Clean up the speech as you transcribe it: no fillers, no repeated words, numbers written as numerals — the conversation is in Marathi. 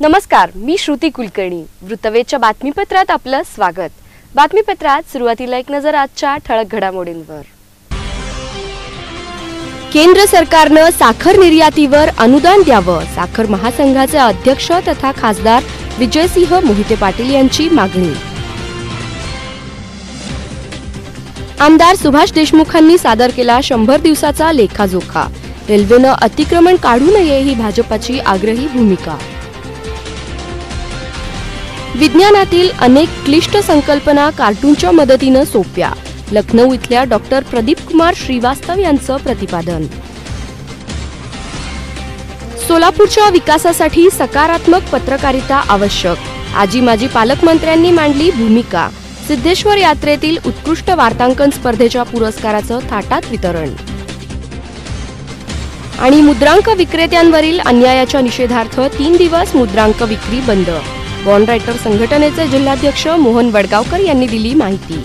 नमस्कार, मी श्रुती कुलकर्णी. वृत्तवेधच्या बातमीपत्रात आपलं स्वागत. बातमीपत्रात सुरुवातीला एक नजर आजच्या ठळक घडामोडींवर. केंद्र सरकारनं साखर निर्यातीवर अनुदान द्यावं, साखर महासंघाचे अध्यक्ष तथा खासदार विजयसिंह मोहिते पाटील यांची मागणी. आमदार सुभाष देशमुखांनी सादर केला 100 दिवसाचा लेखाजोखा. रेल्वेनं अतिक्रमण काढू नये ही भाजपाची आग्रही भूमिका. विज्ञानातील अनेक क्लिष्ट संकल्पना कार्टूनच्या मदतीनं सोप्या. लखनौ इथल्या डॉक्टर प्रदीप कुमार श्रीवास्तव यांचं प्रतिपादन. सोलापूरच्या विकासासाठी सकारात्मक पत्रकारिता आवश्यक. आजी माजी पालकमंत्र्यांनी मांडली भूमिका. सिद्धेश्वर यात्रेतील उत्कृष्ट वार्तांकन स्पर्धेच्या पुरस्काराचं थाटात वितरण. आणि मुद्रांक विक्रेत्यांवरील अन्यायाच्या निषेधार्थ 3 दिवस मुद्रांक विक्री बंद. बॉन्ड रायटर संघटनेचे जिल्हाध्यक्ष मोहन वडगावकर यांनी दिली माहिती.